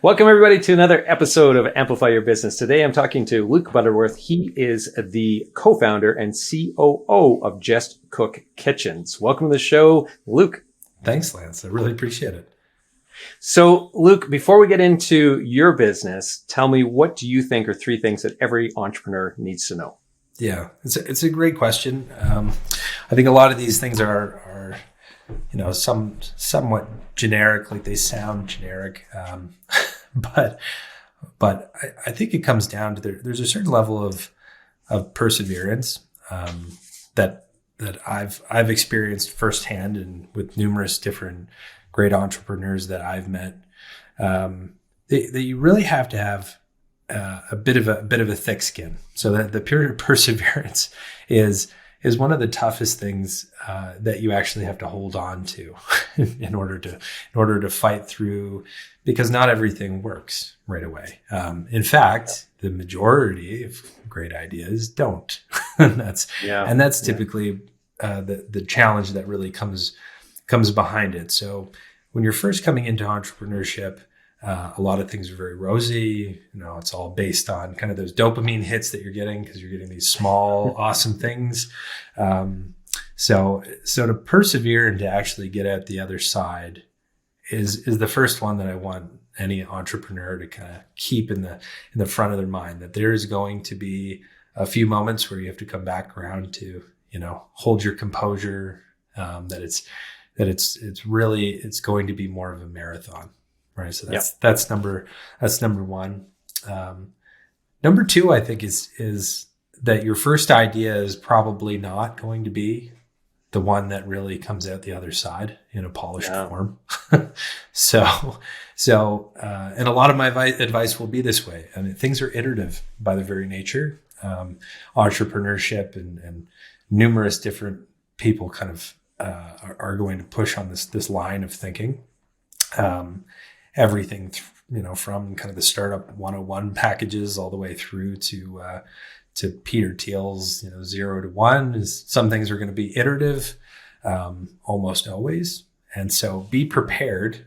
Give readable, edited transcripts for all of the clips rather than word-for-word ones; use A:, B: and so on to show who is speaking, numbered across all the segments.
A: Welcome, everybody, to another episode of Amplify Your Business. Today, I'm talking to Luke Butterworth. He is the co-founder and COO of JustCook Kitchens. Welcome to the show, Luke.
B: Thanks, Lance. I really appreciate it.
A: So, Luke, before we get into your business, tell me, what do you think are three things that every entrepreneur needs to know?
B: Yeah, it's a great question. I think a lot of these things are somewhat generic, like they sound generic. But I think it comes down to there's a certain level of perseverance that I've experienced firsthand and with numerous different great entrepreneurs that I've met. That you really have to have a bit of a thick skin. So that the pure perseverance is one of the toughest things that you actually have to hold on to in order to fight through, because not everything works right away. In fact, the majority of great ideas don't. and that's typically the challenge that really comes behind it. So when you're first coming into entrepreneurship, a lot of things are very rosy. It's all based on kind of those dopamine hits that you're getting because you're getting these small, awesome things. So to persevere and to actually get at the other side is the first one that I want any entrepreneur to kind of keep in the front of their mind, that there is going to be a few moments where you have to come back around to, hold your composure, that it's going to be more of a marathon. Right. So that's number one. Number two, I think is that your first idea is probably not going to be the one that really comes out the other side in a polished form. So, and a lot of my advice will be this way. I mean, things are iterative by their very nature. Entrepreneurship and numerous different people kind of are going to push on this line of thinking. Everything, from kind of the startup 101 packages all the way through to Peter Thiel's, 0 to 1 is some things are going to be iterative, almost always. And so be prepared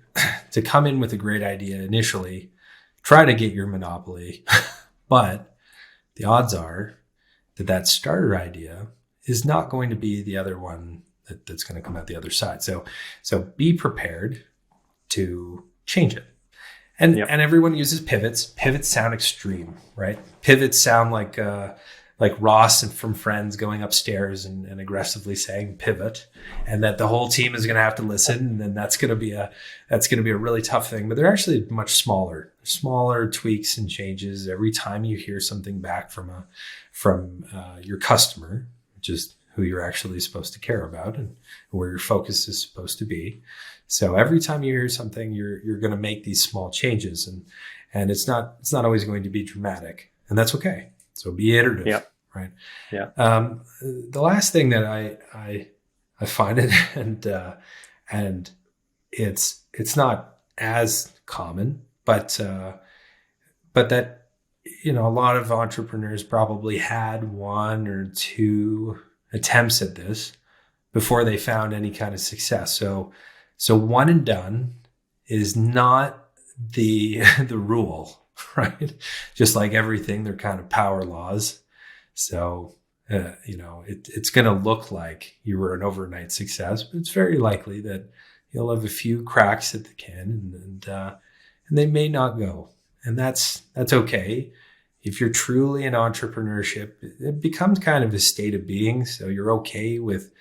B: to come in with a great idea initially, try to get your monopoly, but the odds are that starter idea is not going to be the other one that's going to come out the other side. So be prepared to change it. And everyone uses pivots. Pivots sound extreme, right? Pivots sound like Ross and from Friends going upstairs and aggressively saying pivot, and that the whole team is going to have to listen, and then that's going to be a really tough thing. But they're actually much smaller tweaks and changes every time you hear something back from your customer, which is who you're actually supposed to care about and where your focus is supposed to be. So every time you hear something, you're going to make these small changes, and it's not always going to be dramatic, and that's okay. So be iterative, right? Yeah. The last thing that I find it, and it's not as common, but that a lot of entrepreneurs probably had one or two attempts at this before they found any kind of success. So one and done is not the rule, right? Just like everything, they're kind of power laws. So, it's going to look like you were an overnight success, but it's very likely that you'll have a few cracks at the can and they may not go. And that's okay. If you're truly in entrepreneurship, it becomes kind of a state of being. So you're okay with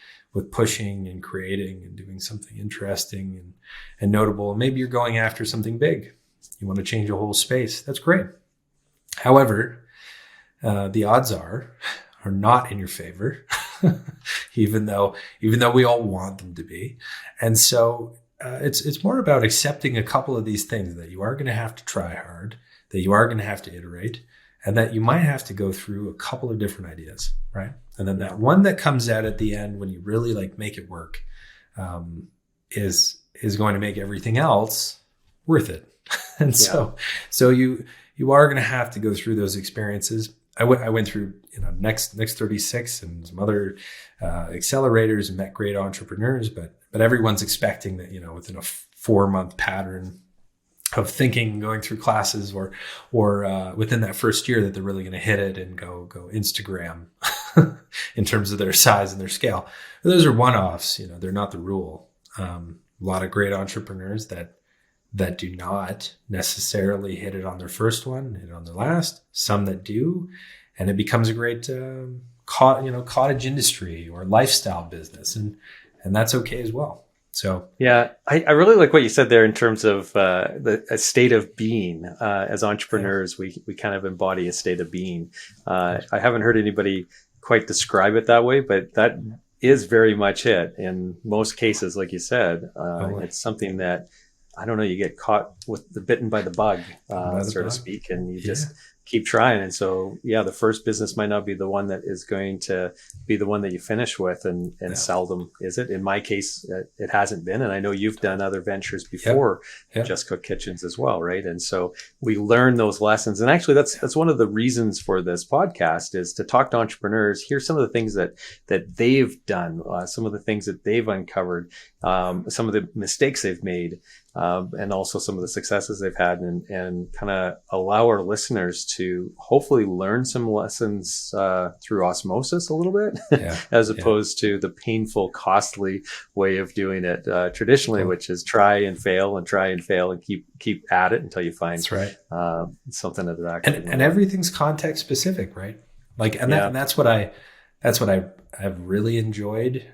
B: pushing and creating and doing something interesting and notable. And maybe you're going after something big. You want to change a whole space. That's great. However, the odds are not in your favor, even though we all want them to be. And so it's more about accepting a couple of these things, that you are going to have to try hard, that you are going to have to iterate, and that you might have to go through a couple of different ideas, right? And then that one that comes out at the end when you really make it work is going to make everything else worth it. And so you are going to have to go through those experiences. I went through Next 36 and some other accelerators and met great entrepreneurs, but everyone's expecting that within a 4-month pattern thinking, going through classes, or within that first year that they're really going to hit it and go Instagram in terms of their size and their scale. Those are one-offs. They're not the rule. A lot of great entrepreneurs that do not necessarily hit it on their first one, hit it on their last. Some that do, and it becomes a great cottage industry or lifestyle business, and that's okay as well. So
A: yeah, I really like what you said there in terms of a state of being. As entrepreneurs, we kind of embody a state of being. I haven't heard anybody quite describe it that way, but that is very much it. In most cases, like you said, it's something that, I don't know, you get caught with the bitten by the bug, so to speak, and you just keep trying. And so, the first business might not be the one that is going to be the one that you finish with, and seldom is it. In my case, it hasn't been. And I know you've done other ventures before JustCook Kitchens as well, right? And so we learn those lessons. And actually, that's one of the reasons for this podcast, is to talk to entrepreneurs, hear some of the things that they've done, some of the things that they've uncovered, some of the mistakes they've made, and also some of the successes they've had, and kind of allow our listeners to hopefully learn some lessons through osmosis a little bit, as opposed to the painful, costly way of doing it traditionally, which is try and fail and keep at it until you find something that actually
B: and everything's context specific, right? And that's what I've really enjoyed.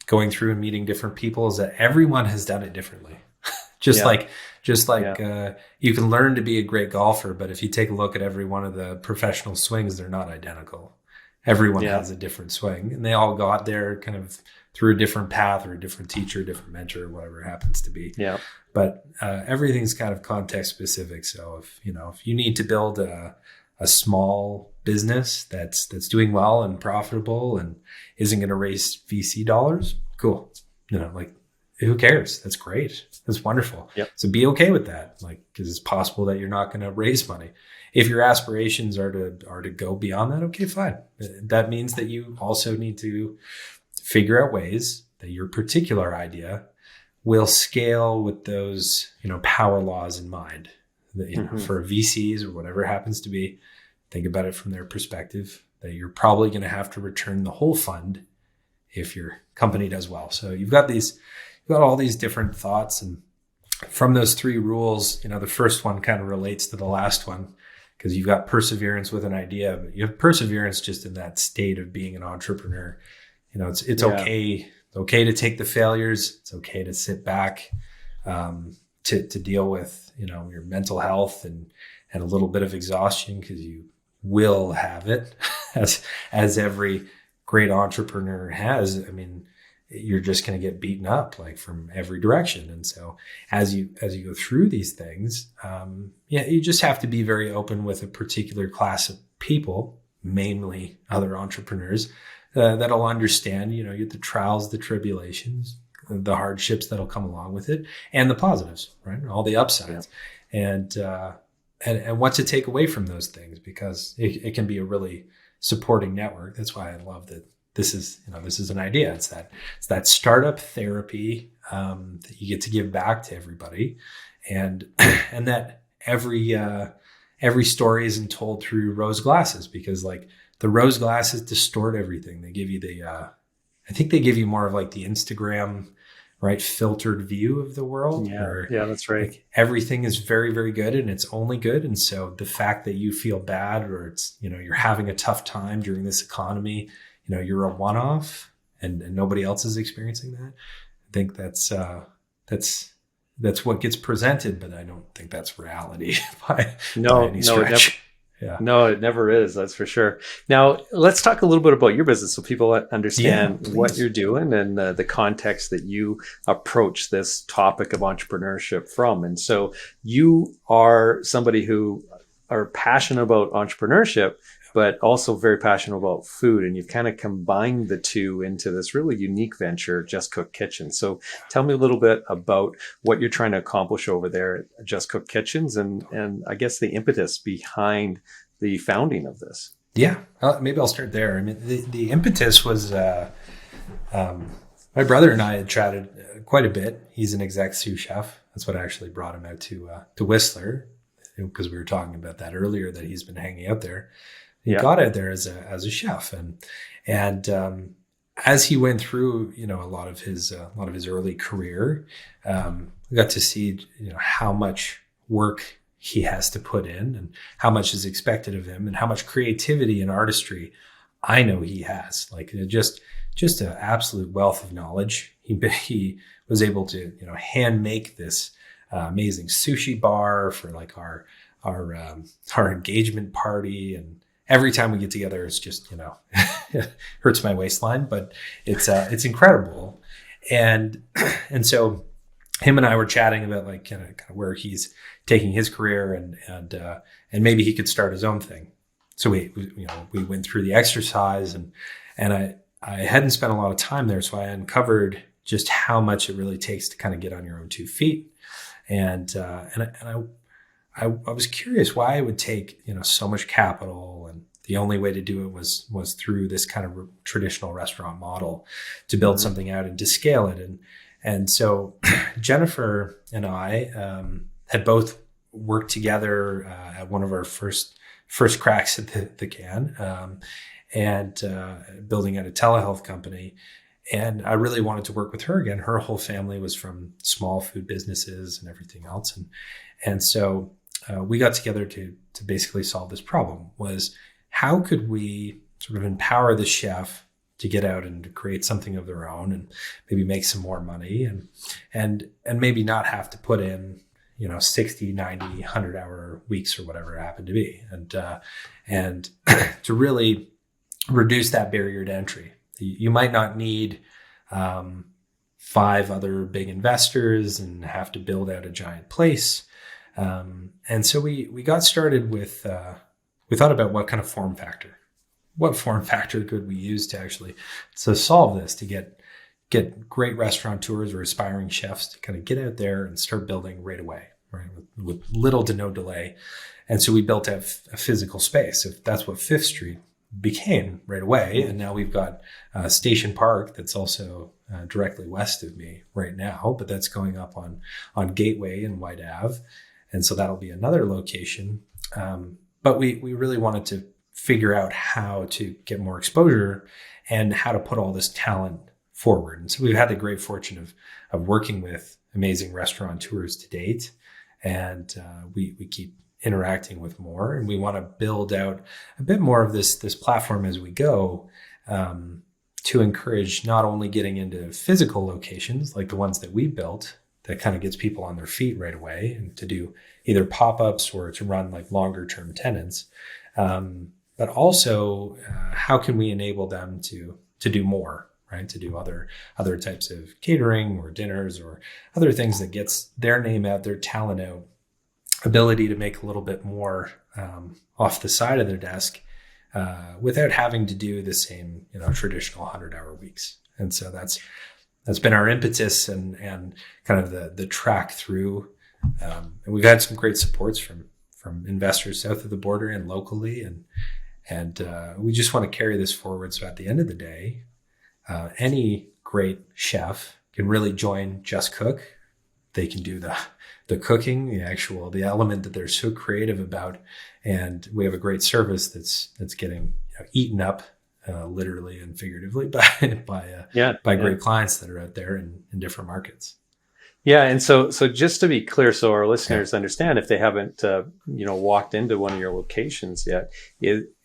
B: Going through and meeting different people, is that everyone has done it differently. Just like you can learn to be a great golfer, but if you take a look at every one of the professional swings, they're not identical. Everyone has a different swing, and they all got there kind of through a different path or a different teacher, different mentor, whatever it happens to be. Yeah. But everything's kind of context specific. So if you need to build a small business that's doing well and profitable and isn't going to raise VC dollars, cool. Who cares? That's great. That's wonderful. Yep. So be okay with that. Because it's possible that you're not going to raise money. If your aspirations are to go beyond that, okay, fine. That means that you also need to figure out ways that your particular idea will scale with those, power laws in mind. For VCs or whatever it happens to be, think about it from their perspective, that you're probably going to have to return the whole fund if your company does well. So you've got all these different thoughts, and from those three rules, the first one kind of relates to the last one, because you've got perseverance with an idea, but you have perseverance just in that state of being an entrepreneur. It's okay. It's okay to take the failures. It's okay to sit back, to deal with, your mental health and a little bit of exhaustion, because you will have it as every great entrepreneur has. I mean, you're just going to get beaten up from every direction. And so as you go through these things, you just have to be very open with a particular class of people, mainly other entrepreneurs, that'll understand, the trials, the tribulations, the hardships that'll come along with it, and the positives, right? All the upsides, and what to take away from those things, because it can be a really supporting network. That's why I love that this is an idea. It's that startup therapy that you get to give back to everybody, and that every story isn't told through rose glasses, because the rose glasses distort everything. They give you I think they give you more of the Instagram, right, filtered view of the world.
A: Yeah, that's right.
B: Everything is very, very good, and it's only good. And so the fact that you feel bad, or it's, you're having a tough time during this economy, you're a one-off and nobody else is experiencing that. I think that's what gets presented, but I don't think that's reality by any stretch.
A: No, it never is. That's for sure. Now, let's talk a little bit about your business so people understand what you're doing and the context that you approach this topic of entrepreneurship from. And so you are somebody who are passionate about entrepreneurship, but also very passionate about food. And you've kind of combined the two into this really unique venture, JustCook Kitchens. So tell me a little bit about what you're trying to accomplish over there at JustCook Kitchens, and I guess the impetus behind the founding of this.
B: Yeah, maybe I'll start there. I mean, the impetus was my brother and I had chatted quite a bit. He's an exec sous chef. That's what actually brought him out to Whistler, because we were talking about that earlier, that he's been hanging out there. He got out there as a chef, and as he went through, a lot of his early career, we got to see, how much work he has to put in and how much is expected of him and how much creativity and artistry I know he has. Like just an absolute wealth of knowledge. He was able to, hand make this amazing sushi bar for like our engagement party, and every time we get together, it's just, hurts my waistline, but it's incredible. And so him and I were chatting about like kind of where he's taking his career and maybe he could start his own thing. So we went through the exercise and I hadn't spent a lot of time there. So I uncovered just how much it really takes to kind of get on your own 2 feet. And I was curious why it would take, so much capital, and the only way to do it was through this kind of traditional restaurant model to build something out and to scale it. And so Jennifer and I had both worked together at one of our first cracks at the can, and building out a telehealth company. And I really wanted to work with her again. Her whole family was from small food businesses and everything else. And so we got together to basically solve this problem. Was how could we sort of empower the chef to get out and to create something of their own and maybe make some more money and maybe not have to put in, 60, 90, 100-hour weeks or whatever it happened to be. And to really reduce that barrier to entry. You might not need 5 other big investors and have to build out a giant place. And so we got started with, we thought about what kind of form factor could we use to actually solve this, to get great restaurateurs or aspiring chefs to kind of get out there and start building right away, right? With little to no delay. And so we built out a physical space. If that's what Fifth Street became right away. And now we've got Station Park that's also directly west of me right now, but that's going up on Gateway and White Ave. And so that'll be another location. But we really wanted to figure out how to get more exposure and how to put all this talent forward. And so we've had the great fortune of working with amazing restaurateurs to date. And we keep interacting with more, and we want to build out a bit more of this platform as we go, to encourage not only getting into physical locations like the ones that we built that kind of gets people on their feet right away, and to do either pop-ups or to run like longer term tenants, but also how can we enable them to do more, right? To do other types of catering or dinners or other things that gets their name out, their talent out, ability to make a little bit more off the side of their desk without having to do the same, traditional 100-hour weeks. And so that's been our impetus and kind of the track through. And we've had some great supports from investors south of the border and locally, and we just want to carry this forward. So at the end of the day, any great chef can really join Just Cook. They can do the cooking, the element that they're so creative about. And we have a great service that's getting eaten up, literally and figuratively by great clients that are out there in different markets.
A: Yeah. And so just to be clear, so our listeners understand, if they haven't, walked into one of your locations yet,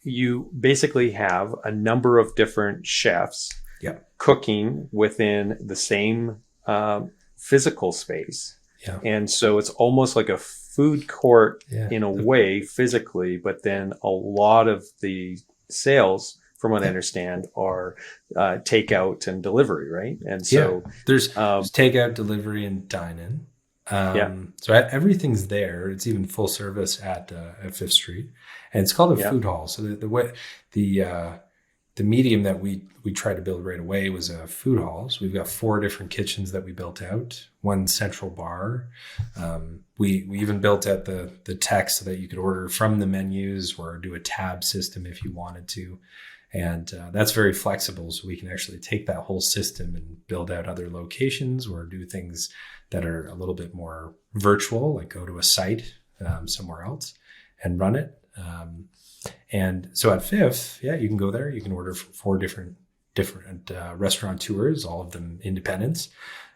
A: you basically have a number of different chefs cooking within the same physical space. Yeah. And so it's almost like a food court in a way physically, but then a lot of the sales, from what I understand, are takeout and delivery, right? And so
B: there's takeout, delivery, and dine-in. So everything's there. It's even full service at Fifth Street, and it's called a food hall. So the medium that we tried to build right away was a food hall. So we've got 4 different kitchens that we built out, 1 central bar. We even built out the tech so that you could order from the menus or do a tab system if you wanted to. And that's very flexible. So we can actually take that whole system and build out other locations or do things that are a little bit more virtual, like go to a site somewhere else and run it. And so at Fifth, you can go there. You can order from 4 different restaurateurs, all of them independents.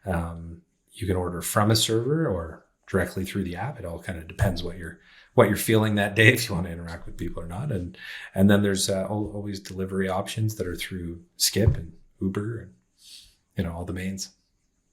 B: You can order from a server or directly through the app. It all kind of depends what you're feeling that day, if you want to interact with people or not. And then there's always delivery options that are through Skip and Uber and all the mains.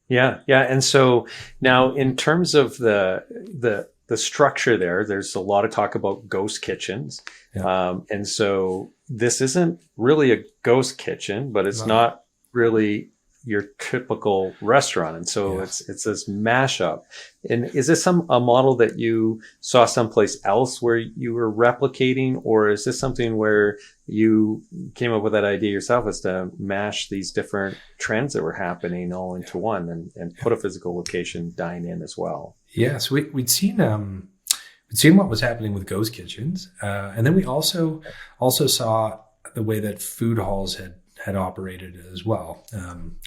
A: Yeah. And so now, in terms of the structure there's a lot of talk about ghost kitchens.
B: Yeah.
A: And so this isn't really a ghost kitchen, but it's not really your typical restaurant. And so it's this mashup. And is this a model that you saw someplace else where you were replicating, or is this something where you came up with that idea yourself, as to mash these different trends that were happening all into one and put a physical location dine in as well?
B: Yeah. So we'd seen what was happening with ghost kitchens. And then we also saw the way that food halls had operated as well.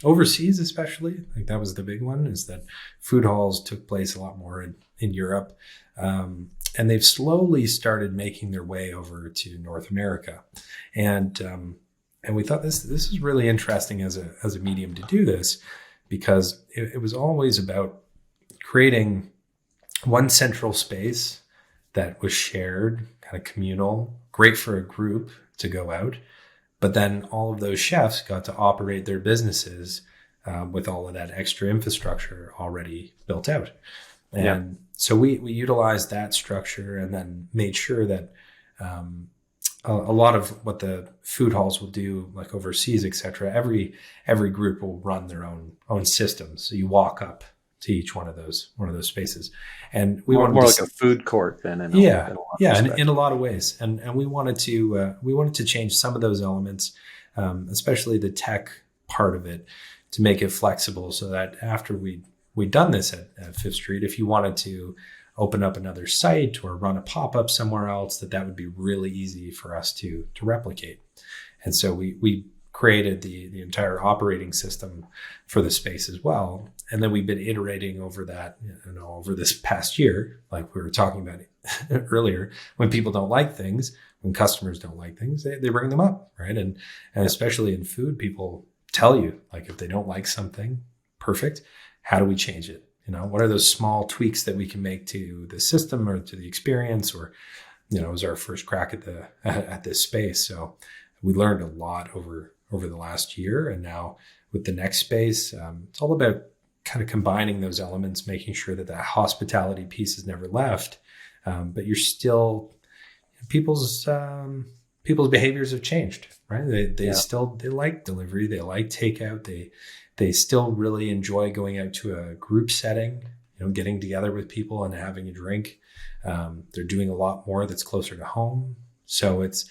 B: Overseas, especially, like that was the big one, is that food halls took place a lot more in Europe. And they've slowly started making their way over to North America. And we thought this is really interesting as a medium to do this, because it was always about creating one central space that was shared, kind of communal, great for a group to go out. But then all of those chefs got to operate their businesses with all of that extra infrastructure already built out. And so we utilized that structure and then made sure that a lot of what the food halls will do, like overseas, et cetera, every group will run their own systems. So you walk up to each one of those spaces, and we wanted
A: more like a food court then. In
B: a lot of ways. And we wanted to change some of those elements, especially the tech part of it, to make it flexible, so that after we'd done this at Fifth Street, if you wanted to open up another site or run a pop-up somewhere else, that would be really easy for us to replicate. And so we created the entire operating system for the space as well. And then we've been iterating over that, over this past year, like we were talking about earlier. When people don't like things, when customers don't like things, they bring them up, right? And especially in food, people tell you, like, if they don't like something, perfect, how do we change it? What are those small tweaks that we can make to the system or to the experience? Or, it was our first crack at this space. So we learned a lot over the last year. And now with the next space, it's all about kind of combining those elements, making sure that hospitality piece is never left. But you're still, people's behaviors have changed, right? They like delivery. They like takeout. They still really enjoy going out to a group setting, getting together with people and having a drink. They're doing a lot more that's closer to home. So it's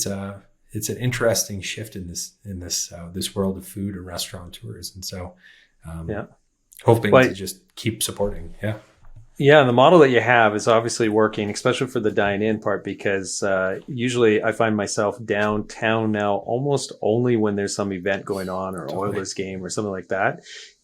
B: an interesting shift in this world of food and restaurateurs. And so, hoping to just keep supporting. Yeah.
A: Yeah, and the model that you have is obviously working, especially for the dine-in part, because usually I find myself downtown now almost only when there's some event going on or Oilers game or something like that.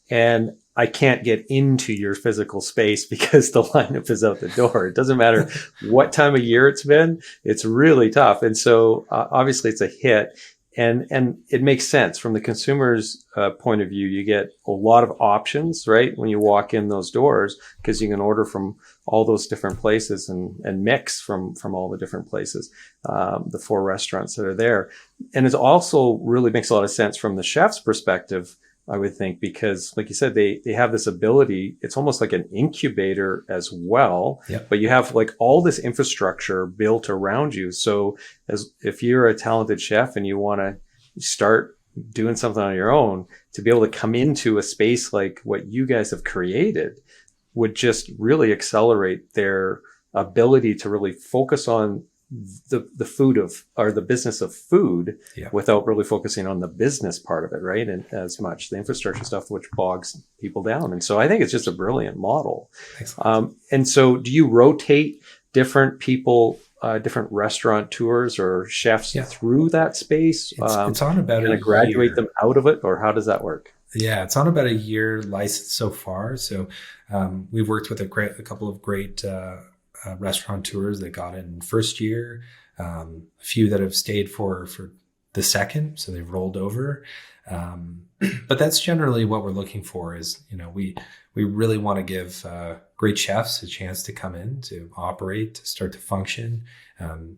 A: And I can't get into your physical space because the lineup is out the door. It doesn't matter what time of year it's been. It's really tough. And so obviously it's a hit. And it makes sense from the consumer's point of view. You get a lot of options, right, when you walk in those doors, because you can order from all those different places and mix from all the different places, the 4 restaurants that are there. And it also really makes a lot of sense from the chef's perspective, I would think, because like you said, they have this ability. It's almost like an incubator as well, but you have like all this infrastructure built around you. So if you're a talented chef and you want to start doing something on your own, to be able to come into a space like what you guys have created would just really accelerate their ability to really focus on the food or the business of food without really focusing on the business part of it, right? And as much the infrastructure stuff, which bogs people down. And so I think it's just a brilliant model. And so do you rotate different people different restaurant tours or chefs
B: Yeah.
A: through that space?
B: It's on about
A: Kind
B: a
A: of graduate
B: year.
A: them out of it, or how does that work?
B: Yeah, it's on about a year license so far. So we've worked with a couple of great restaurateurs that got in first year, a few that have stayed for the second, so they've rolled over. But that's generally what we're looking for. Is we really want to give great chefs a chance to come in, to operate, to start to function.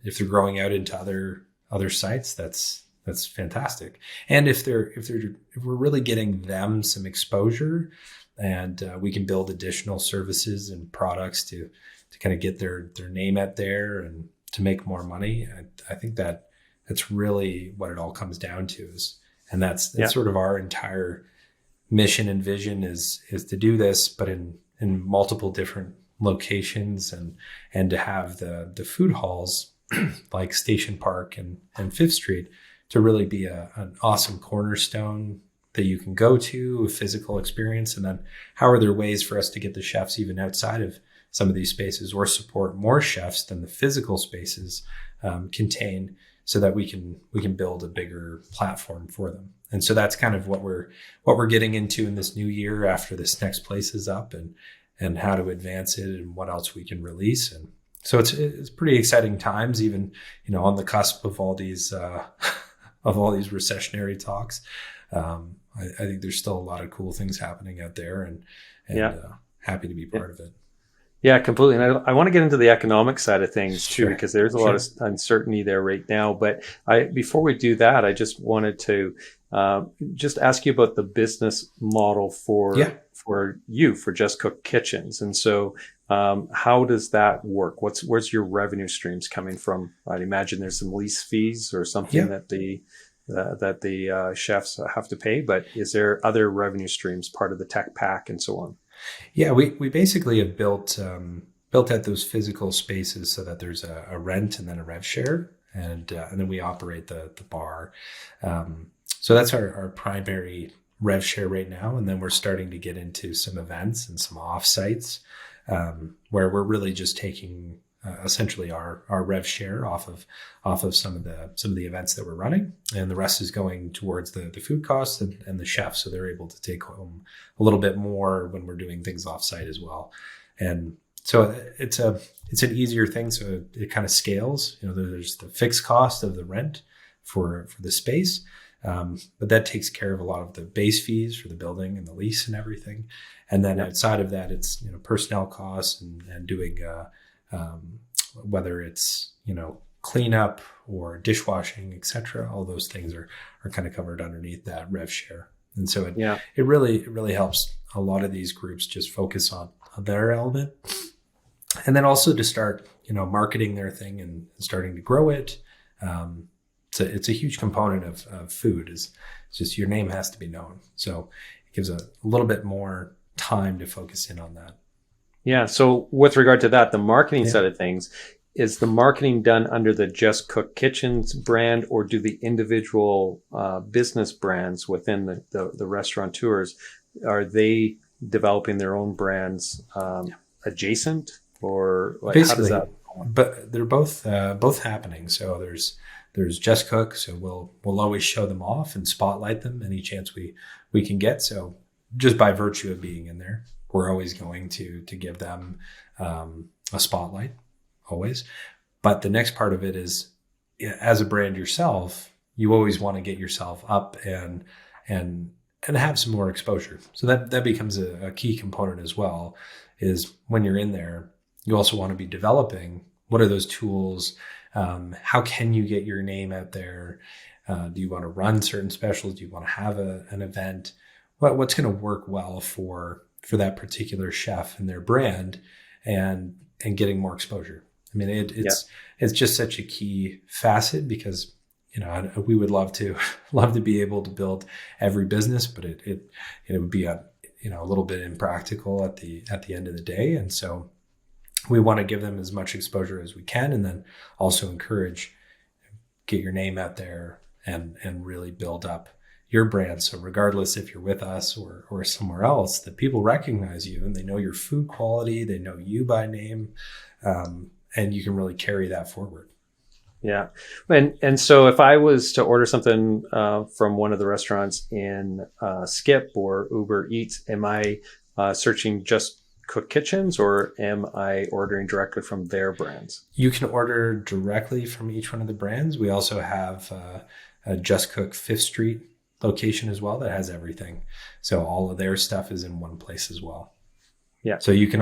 B: If they're growing out into other sites, that's fantastic. And if we're really getting them some exposure, and we can build additional services and products to kind of get their name out there and to make more money, I think that's really what it all comes down to. And that's sort of our entire mission and vision is to do this, but in multiple different locations, and to have the food halls like Station Park and Fifth Street to really be an awesome cornerstone that you can go to, a physical experience. And then how are there ways for us to get the chefs even outside of some of these spaces, or support more chefs than the physical spaces contain, so that we can build a bigger platform for them. And so that's kind of what we're getting into in this new year after this next place is up, and how to advance it and what else we can release. And so it's pretty exciting times, even on the cusp of all these recessionary talks. I think there's still a lot of cool things happening out there, and happy to be part of it.
A: Yeah, completely. And I want to get into the economic side of things too,
B: Sure.
A: because there's a lot of uncertainty there right now. But before we do that, I just wanted to just ask you about the business model for JustCook Kitchens. And so how does that work? Where's your revenue streams coming from? I'd imagine there's some lease fees or something that the chefs have to pay, but is there other revenue streams, part of the tech pack and so on?
B: Yeah, we basically have built out those physical spaces so that there's a rent and then a rev share, and then we operate the bar. So that's our primary rev share right now, and then we're starting to get into some events and some offsites where we're really just taking essentially our rev share off of some of the events that we're running, and the rest is going towards the food costs and the chefs, so they're able to take home a little bit more when we're doing things offsite as well. And so it's an easier thing, so it kind of scales. There's the fixed cost of the rent for the space, but that takes care of a lot of the base fees for the building and the lease and everything. And then outside of that, it's personnel costs and doing whether it's cleanup or dishwashing, etc. All those things are kind of covered underneath that rev share. And so it really helps a lot of these groups just focus on their element, and then also to start marketing their thing and starting to grow it. It's a huge component of food. It's just your name has to be known, so it gives a little bit more time to focus in on that.
A: Yeah. So with regard to that, the marketing side of things, is the marketing done under the JustCook Kitchens brand, or do the individual business brands within the restaurateurs, are they developing their own brands adjacent, or like,
B: Basically,
A: how does that?
B: But they're both happening. So there's JustCook, so we'll always show them off and spotlight them any chance we can get. So just by virtue of being in there, we're always going to give them a spotlight, always. But the next part of it is, as a brand yourself, you always want to get yourself up and have some more exposure. So that becomes a key component as well, is when you're in there, you also want to be developing what are those tools, how can you get your name out there, do you want to run certain specials, do you want to have an event, what's going to work well for that particular chef and their brand, and getting more exposure. I mean, it's just such a key facet, because we would love to be able to build every business, but it would be a little bit impractical at the end of the day. And so we want to give them as much exposure as we can, and then also encourage, get your name out there and really build up your brand. So regardless if you're with us or somewhere else, that people recognize you and they know your food quality, they know you by name, and you can really carry that forward.
A: Yeah. And so if I was to order something from one of the restaurants in Skip or Uber Eats, am I searching Just Cook Kitchens, or am I ordering directly from their brands?
B: You can order directly from each one of the brands. We also have a Just Cook Fifth Street location as well that has everything. So all of their stuff is in one place as well.
A: Yeah.
B: So you can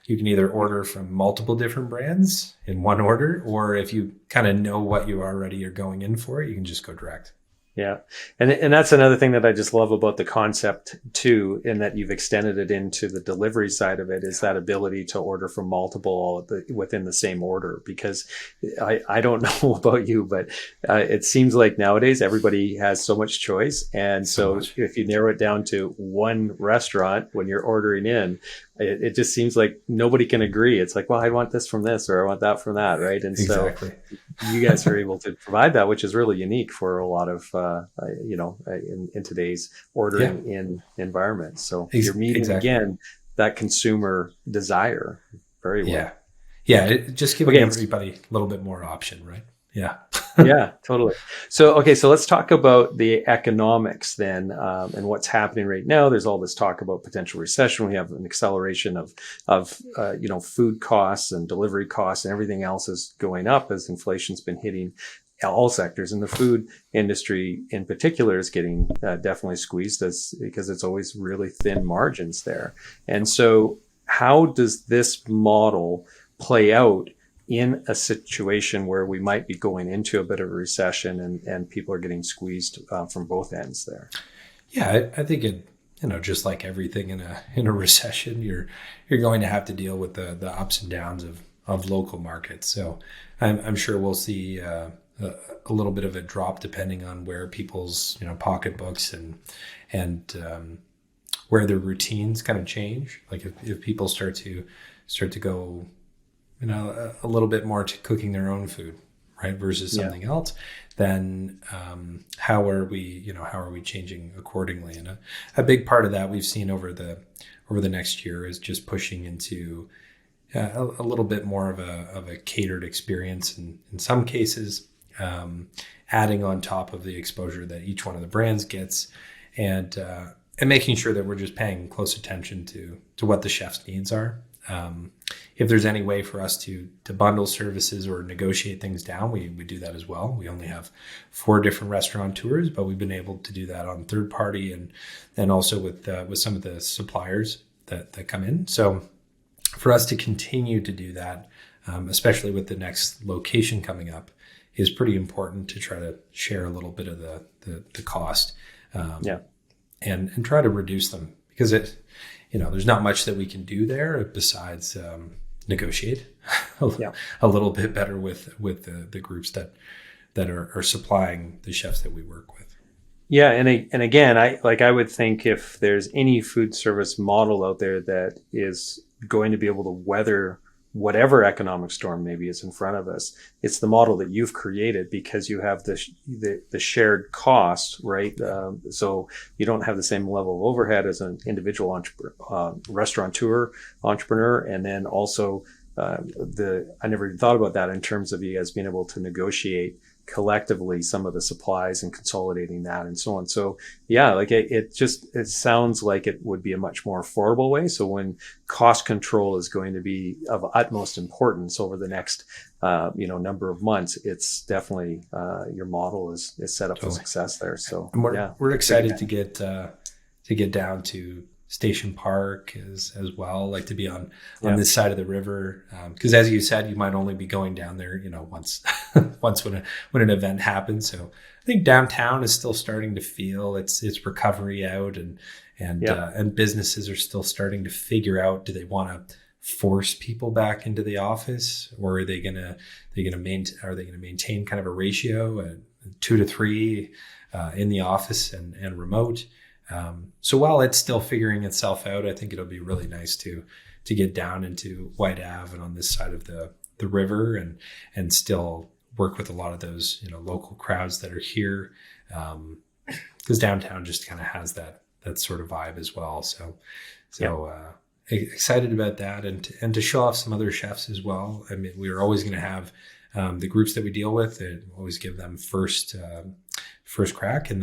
B: you can either order from multiple different brands in one order, or if you kind of know what you already are going in for, you can just go direct.
A: Yeah. And that's another thing that I just love about the concept too, in that you've extended it into the delivery side of it, is that ability to order from multiple within the same order. Because I don't know about you, but it seems like nowadays everybody has so much choice. And so if you narrow it down to one restaurant when you're ordering in, it just seems like nobody can agree. It's like, well, I want this from this, or I want that from that, right? And
B: exactly.
A: So you guys are able to provide that, which is really unique for a lot of, in today's ordering in environment. So you're meeting again that consumer desire very well.
B: Yeah, just giving everybody a little bit more option, right? Yeah.
A: Yeah, totally. So, okay, so let's talk about the economics then, and what's happening right now. There's all this talk about potential recession. We have an acceleration of food costs and delivery costs, and everything else is going up as inflation's been hitting all sectors. And the food industry in particular is getting definitely squeezed because it's always really thin margins there. And so how does this model play out in a situation where we might be going into a bit of a recession and people are getting squeezed from both ends there?
B: Yeah, I think it, just like everything in a recession, you're going to have to deal with the ups and downs of local markets. So I'm sure we'll see a little bit of a drop depending on where people's pocketbooks and where their routines kind of change. Like if people start to go a little bit more to cooking their own food, right, versus something else, then how are we changing accordingly? And a big part of that we've seen over the next year is just pushing into a little bit more of a catered experience, and in some cases adding on top of the exposure that each one of the brands gets, and making sure that we're just paying close attention to what the chef's needs are. If there's any way for us to bundle services or negotiate things down, we do that as well. We only have 4 different restaurateurs, but we've been able to do that on third party and also with some of the suppliers that come in. So for us to continue to do that, especially with the next location coming up, is pretty important to try to share a little bit of the cost, and try to reduce them, because there's not much that we can do there besides negotiate a little bit better with the groups that are supplying the chefs that we work with.
A: Yeah, and again, I would think if there's any food service model out there that is going to be able to weather whatever economic storm maybe is in front of us, it's the model that you've created, because you have the shared cost, right? So you don't have the same level of overhead as an individual restaurateur entrepreneur, and then also I never even thought about that in terms of you guys being able to negotiate collectively some of the supplies and consolidating that and so on. So yeah, like it sounds like it would be a much more affordable way. So when cost control is going to be of utmost importance over the next number of months, it's definitely your model is set up for success there. So
B: we're excited to get down to Station Park as well, like to be on this side of the river, because as you said, you might only be going down there once when an event happens. So I think downtown is still starting to feel its recovery out, and businesses are still starting to figure out, do they want to force people back into the office, or are they gonna maintain kind of a ratio, 2 to 3 in the office and remote. So while it's still figuring itself out, I think it'll be really nice to get down into White Ave and on this side of the river and still work with a lot of those local crowds that are here, because downtown just kind of has that sort of vibe as well. So excited about that, and to show off some other chefs as well. I mean, we're always going to have the groups that we deal with, and always give them first crack, and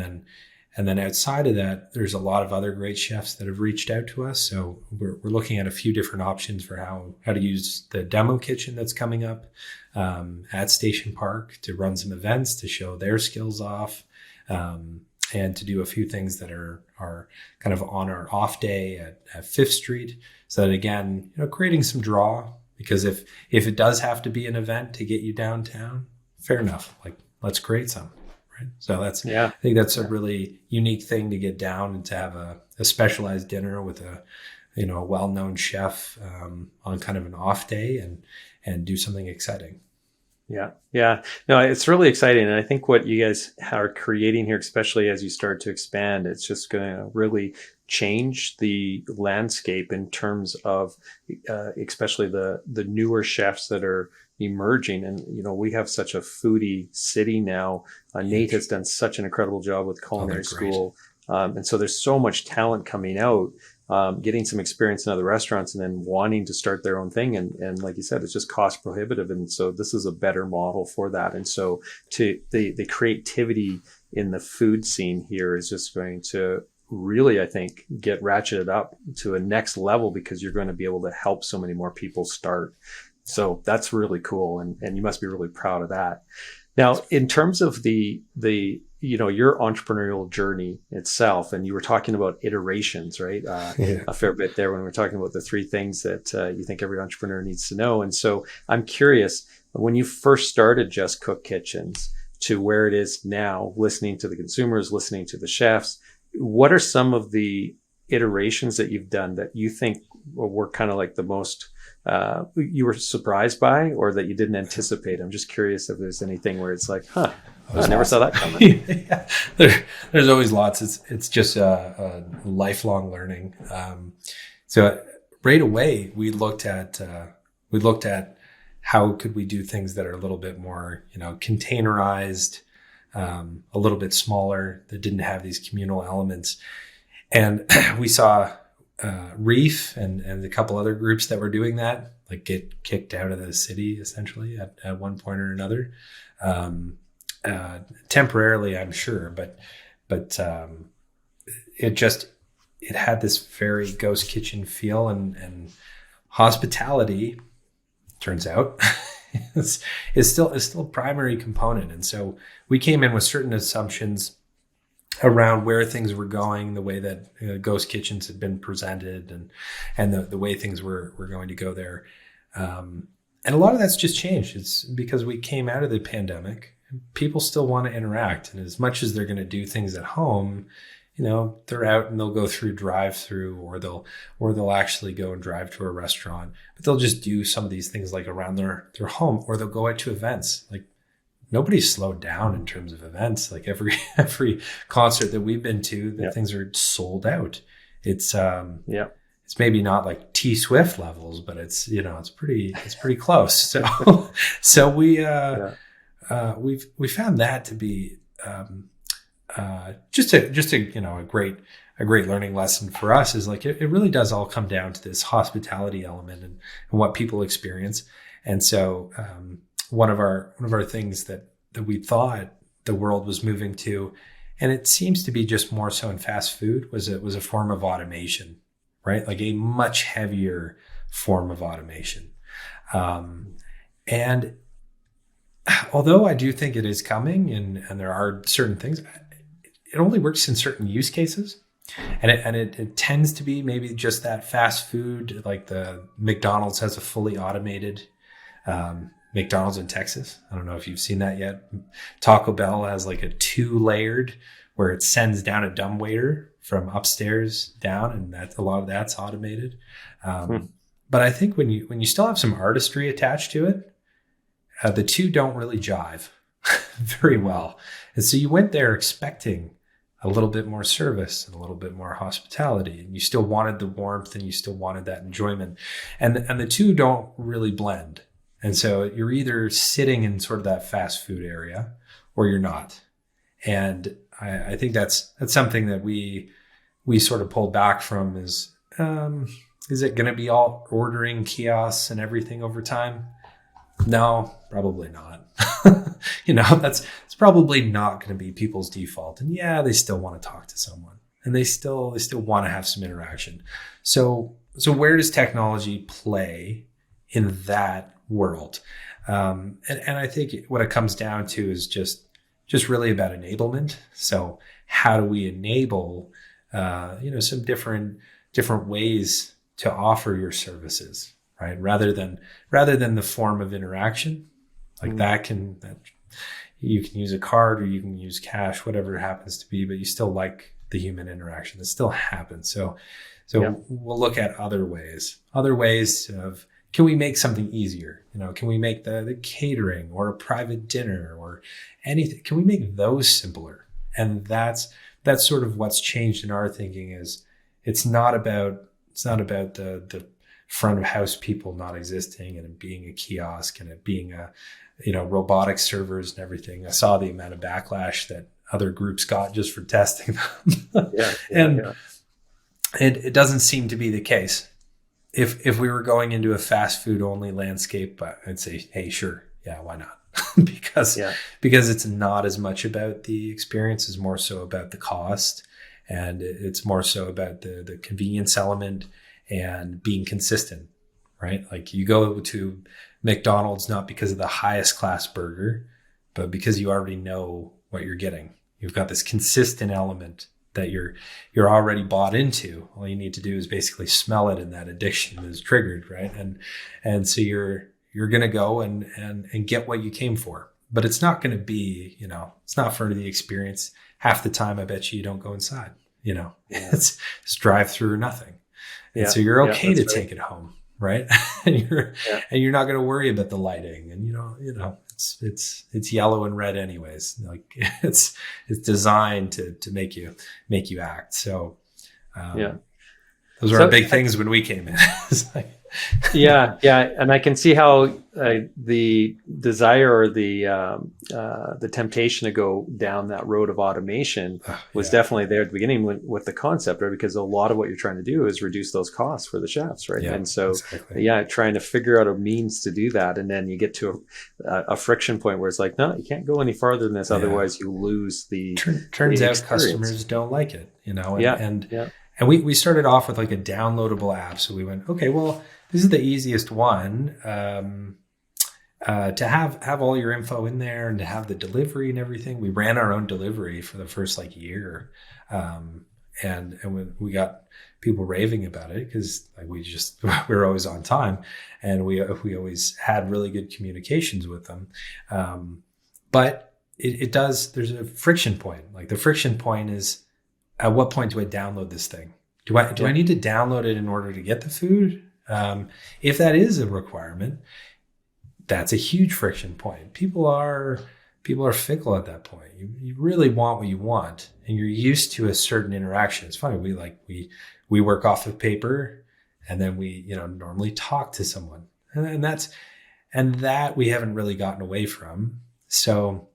B: then outside of that, there's a lot of other great chefs that have reached out to us. So we're looking at a few different options for how to use the demo kitchen that's coming up at Station Park to run some events to show their skills off, and to do a few things that are kind of on our off day at Fifth Street. So that, again, creating some draw, because if it does have to be an event to get you downtown, fair enough. Like, let's create some. Right? So I think that's a really unique thing to get down and to have a specialized dinner with a well-known chef on kind of an off day and do something exciting.
A: Yeah. No, it's really exciting. And I think what you guys are creating here, especially as you start to expand, it's just going to really change the landscape in terms of especially the newer chefs that are emerging. And, we have such a foodie city now. Nate has done such an incredible job with culinary school. And so there's so much talent coming out, getting some experience in other restaurants and then wanting to start their own thing. And like you said, it's just cost prohibitive. And so this is a better model for that. And so the creativity in the food scene here is just going to really, I think, get ratcheted up to a next level, because you're going to be able to help so many more people start. So that's really cool. And you must be really proud of that. Now, in terms of the your entrepreneurial journey itself, and you were talking about iterations, right? A fair bit there when we were talking about the 3 things that you think every entrepreneur needs to know. And so I'm curious, when you first started JustCook Kitchens to where it is now, listening to the consumers, listening to the chefs, what are some of the iterations that you've done that you think were kind of like the most you were surprised by, or that you didn't anticipate? I'm just curious if there's anything where it's like, I never saw that coming.
B: There's always lots. It's just a lifelong learning. So right away we looked at how could we do things that are a little bit more containerized, a little bit smaller, that didn't have these communal elements. And we saw Reef and a couple other groups that were doing that, like, get kicked out of the city essentially at one point or another. Temporarily, I'm sure, but it had this very ghost kitchen feel, and hospitality, turns out, is still a primary component. And so we came in with certain assumptions around where things were going, the way that ghost kitchens had been presented, and the way things were going to go there. And a lot of that's just changed. It's because we came out of the pandemic. People still want to interact, and as much as they're going to do things at home, they're out and they'll go through drive-through, or they'll actually go and drive to a restaurant, but they'll just do some of these things like around their home, or they'll go out to events. Like, nobody's slowed down in terms of events. Like, every concert that we've been to, things are sold out. It's it's maybe not like T Swift levels, but it's pretty close. So we found that to be just a great learning lesson for us. Is like, it really does all come down to this hospitality element and what people experience. And so one of our things that we thought the world was moving to, and it seems to be just more so in fast food, was a form of automation, right? Like a much heavier form of automation. And although I do think it is coming, and there are certain things, it only works in certain use cases. And it tends to be maybe just that fast food, like the McDonald's has a fully automated McDonald's in Texas. I don't know if you've seen that yet. Taco Bell has like a 2-layered where it sends down a dumbwaiter from upstairs down, and a lot of that's automated. But I think when you still have some artistry attached to it, the two don't really jive very well. And so you went there expecting a little bit more service and a little bit more hospitality, and you still wanted the warmth and you still wanted that enjoyment. And the two don't really blend. And so you're either sitting in sort of that fast food area or you're not. And I think that's something that we sort of pulled back from, is Is it going to be all ordering kiosks and everything over time? No, probably not. It's probably not going to be people's default. And yeah, they still want to talk to someone, and they still want to have some interaction. So where does technology play in that world? And I think what it comes down to is just really about enablement. So how do we enable, some different ways to offer your services, right? Rather than the form of interaction, like that you can use a card or you can use cash, whatever it happens to be, but you still like the human interaction that still happens. So we'll look at other ways of, can we make something easier? Can we make the catering or a private dinner or anything? Can we make those simpler? And that's sort of what's changed in our thinking. Is it's not about the front of house people not existing and it being a kiosk and it being robotic servers and everything. I saw the amount of backlash that other groups got just for testing them. And it doesn't seem to be the case. If we were going into a fast food only landscape, I'd say, hey, sure. Yeah, why not? because it's not as much about the experience, it's more so about the cost, and it's more so about the convenience element and being consistent, right? Like you go to McDonald's not because of the highest class burger, but because you already know what you're getting. You've got this consistent element that you're already bought into. All you need to do is basically smell it, and that addiction is triggered, right? And so you're going to go and get what you came for. But it's not going to be, it's not for the experience. Half the time, I bet you don't go inside. It's drive through or nothing. And so you're okay to take it home, right? and you're not going to worry about the lighting, and it's yellow and red anyways. Like it's designed to make you act. So those are our big things when we came in. It's like,
A: and I can see how the desire or the temptation to go down that road of automation was definitely there at the beginning with the concept, right? Because a lot of what you're trying to do is reduce those costs for the chefs, right? And so trying to figure out a means to do that, and then you get to a friction point where it's like, no, you can't go any farther than this, otherwise you lose the
B: turns out customers don't like it, and we started off with like a downloadable app. So we went, okay, well, this is the easiest one to have all your info in there and to have the delivery and everything. We ran our own delivery for the first year, and when we got people raving about it because we were always on time, and we always had really good communications with them. But there's a friction point. Like the friction point is, at what point do I download this thing? Do I need to download it in order to get the food? If that is a requirement, that's a huge friction point. People are fickle at that point. You really want what you want, and you're used to a certain interaction. It's funny. We work off of paper, and then we normally talk to someone, and that we haven't really gotten away from. So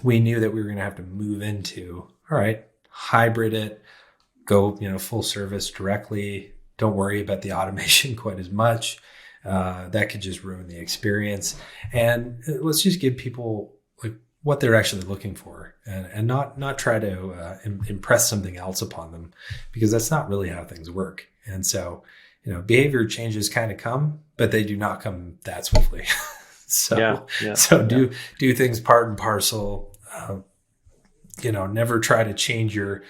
B: we knew that we were going to have to move into, all right, hybrid it, go full service directly. Don't worry about the automation quite as much. That could just ruin the experience. And let's just give people what they're actually looking for, and not try to impress something else upon them, because that's not really how things work. And so, behavior changes kind of come, but they do not come that swiftly. Do things part and parcel. Never try to change your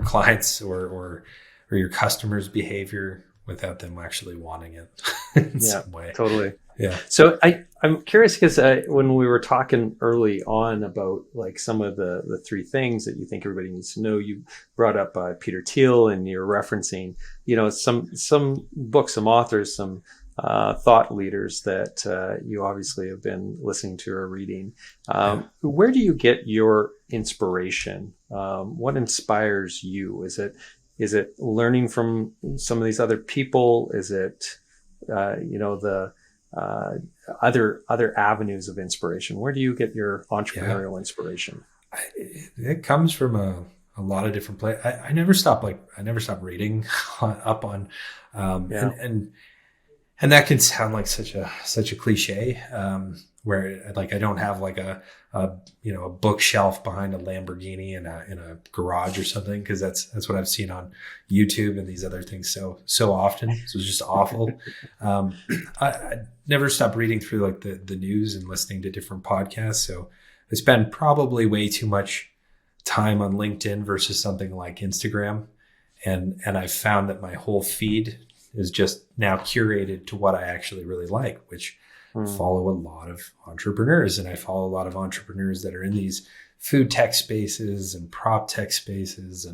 B: clients or your customers' behavior without them actually wanting it in some way.
A: Totally.
B: Yeah.
A: So I'm curious because when we were talking early on about some of the three things that you think everybody needs to know, you brought up Peter Thiel, and you're referencing some books, some authors, some thought leaders that you obviously have been listening to or reading. Where do you get your inspiration? What inspires you? Is it learning from some of these other people? Is it the other avenues of inspiration? Where do you get your entrepreneurial inspiration?
B: It comes from a a lot of different I never stop reading up on,
A: Yeah.
B: and that can sound like such a cliche, where like I don't have like a bookshelf behind a Lamborghini in a garage or something, because that's what I've seen on YouTube and these other things so often. So it's just awful. I never stop reading through like the news and listening to different podcasts. So I spend probably way too much time on LinkedIn versus something like Instagram, and I've found that my whole feed is just now curated to what I actually really like, which follow a lot of entrepreneurs. And I follow a lot of entrepreneurs that are in these food tech spaces and prop tech spaces.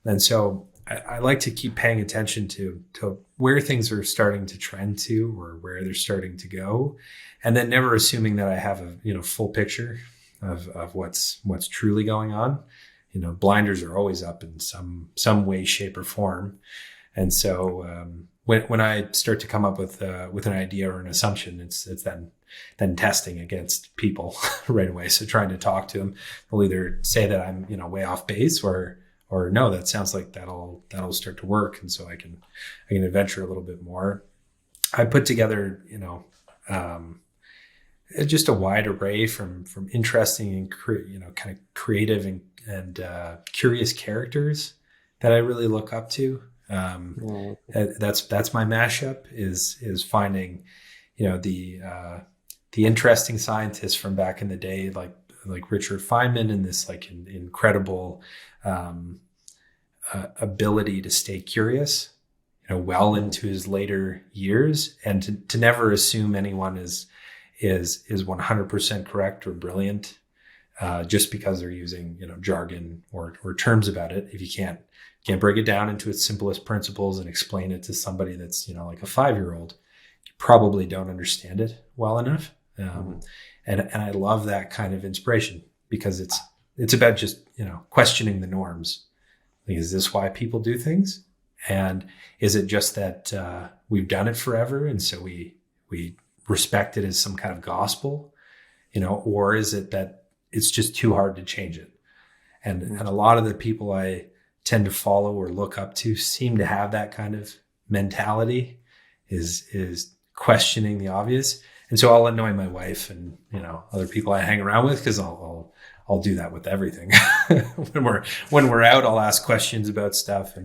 B: And so I like to keep paying attention to where things are starting to trend to, or where they're starting to go. And then never assuming that I have a full picture of what's truly going on. Blinders are always up in some way, shape, or form. And so when I start to come up with an idea or an assumption, it's then testing against people right away. So trying to talk to them, they'll either say that I'm way off base, or no, that sounds like that'll start to work, and so I can adventure a little bit more. I put together just a wide array from interesting and kind of creative and curious characters that I really look up to. That's my mashup is finding the interesting scientists from back in the day, like Richard Feynman, and this like incredible ability to stay curious well into his later years, and to never assume anyone is 100% correct or brilliant just because they're using jargon or terms about it. If you can't break it down into its simplest principles and explain it to somebody that's like a 5-year-old, you probably don't understand it well enough. And I love that kind of inspiration, because it's about just questioning the norms. Like, is this why people do things? And is it just that we've done it forever, and so we respect it as some kind of gospel, or is it that it's just too hard to change it? And a lot of the people I tend to follow or look up to seem to have that kind of mentality, is questioning the obvious. And so I'll annoy my wife and other people I hang around with, because I'll do that with everything. when we're out, I'll ask questions about stuff,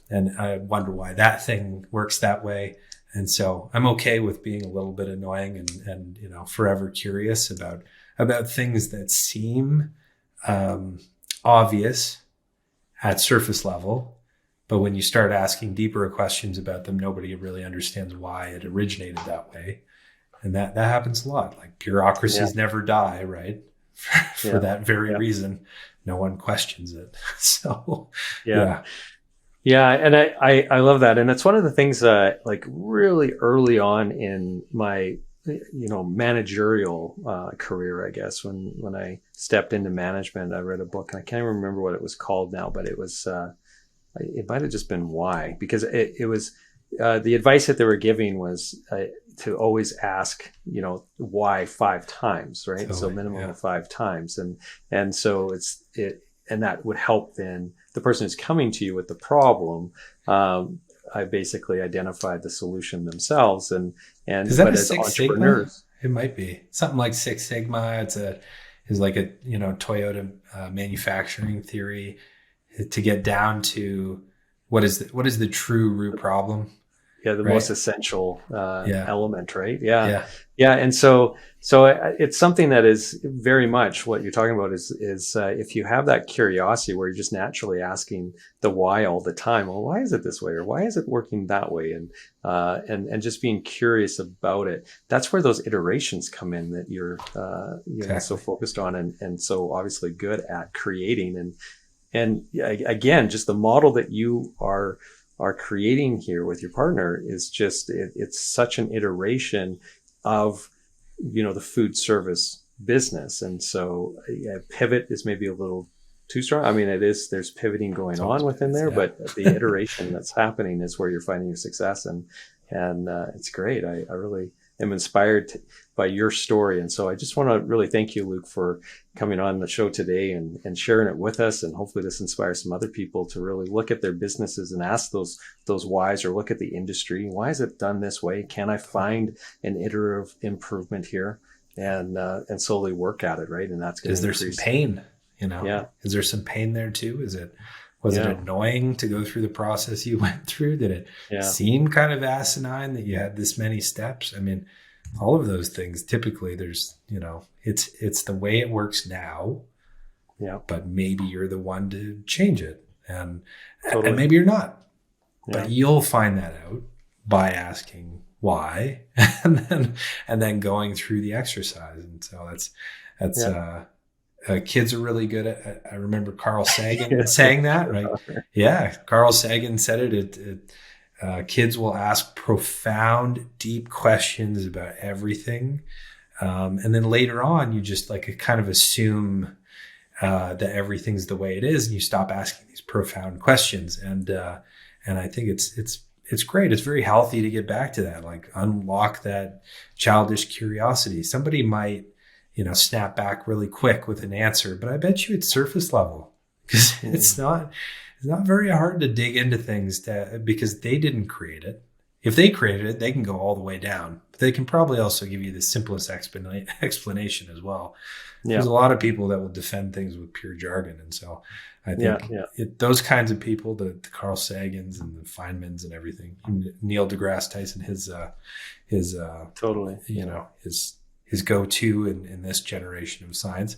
B: and I wonder why that thing works that way. And so I'm okay with being a little bit annoying and forever curious about things that seem obvious at surface level, but when you start asking deeper questions about them, nobody really understands why it originated that way. And that happens a lot. Like, bureaucracies never die, right? For that very reason, no one questions it. So yeah.
A: And I love that. And it's one of the things that, like, really early on in my managerial career, I guess, when I stepped into management, I read a book, and I can't remember what it was called now, but it was it might have just been Why, because it was the advice that they were giving was to always ask why 5 times, right? Totally, so minimum of 5 times, and so and that would help then the person who's coming to you with the problem. I basically identified the solution themselves, and
B: is that
A: but
B: a
A: as
B: Six
A: entrepreneurs,
B: Sigma? It might be something like Six Sigma. Is like a Toyota manufacturing theory to get down to what is the true root problem.
A: Yeah, the
B: right?
A: most essential element, right? Yeah.
B: Yeah.
A: And so it's something that is very much what you're talking about is if you have that curiosity where you're just naturally asking the why all the time. Well, why is it this way, or why is it working that way? And just being curious about it. That's where those iterations come in that you're exactly. So focused on and so obviously good at creating. And again, just the model that you are creating here with your partner is just it's such an iteration of the food service business. And so pivot is maybe a little too strong. I mean, there's pivoting going on within there, but the iteration that's happening is where you're finding your success, and it's great. I really am inspired by your story. And so I just want to really thank you, Luke, for coming on the show today and sharing it with us. And hopefully this inspires some other people to really look at their businesses and ask those whys, or look at the industry. Why is it done this way? Can I find an iterative improvement here? And slowly work at it, right? And that's going to
B: increase. Is there some pain?
A: Yeah.
B: Is there some pain there too? Was it annoying to go through the process you went through? Did it seem kind of asinine that you had this many steps? I mean, all of those things, typically there's, it's the way it works now, but maybe you're the one to change it, and maybe you're not, but you'll find that out by asking why, and then going through the exercise. And so that's kids are really good at. I remember Carl Sagan saying that, right? Yeah, Carl Sagan said it. Kids will ask profound, deep questions about everything, and then later on, you just kind of assume that everything's the way it is, and you stop asking these profound questions. And I think it's great. It's very healthy to get back to that, unlock that childish curiosity. Somebody might, snap back really quick with an answer, but I bet you it's surface level, because it's not very hard to dig into things because they didn't create it. If they created it, they can go all the way down, but they can probably also give you the simplest explanation as well. There's a lot of people that will defend things with pure jargon. And so I think those kinds of people, the Carl Sagans and the Feynmans and everything, Neil deGrasse Tyson, his
A: totally,
B: his go-to in this generation of science,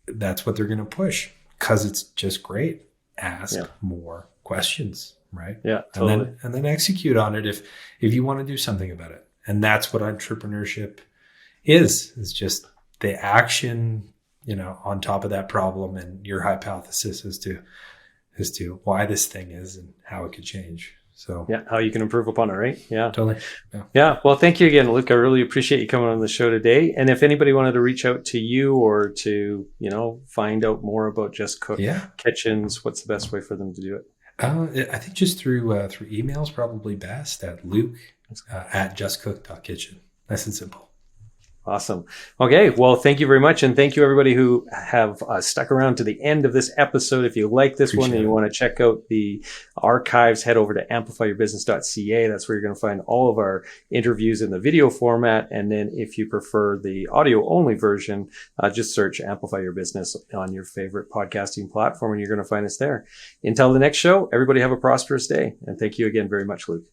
B: that's what they're going to push, because it's just great. Ask more questions, right?
A: Yeah, totally.
B: And then execute on it if you want to do something about it. And that's what entrepreneurship is. It's just the action, on top of that problem, and your hypothesis as to why this thing is and how it could change. So
A: how you can improve upon it, right? Yeah,
B: totally.
A: Yeah. Well, thank you again, Luke. I really appreciate you coming on the show today. And if anybody wanted to reach out to you or to, find out more about JustCook Kitchens, what's the best way for them to do it?
B: I think just through email is probably best, at Luke at justcook.kitchen. Nice and simple.
A: Awesome. Okay. Well, thank you very much. And thank you, everybody who have stuck around to the end of this episode. If you like this one and you want to check out the archives, head over to amplifyyourbusiness.ca. That's where you're going to find all of our interviews in the video format. And then if you prefer the audio only version, just search Amplify Your Business on your favorite podcasting platform, and you're going to find us there. Until the next show, everybody have a prosperous day. And thank you again very much, Luke.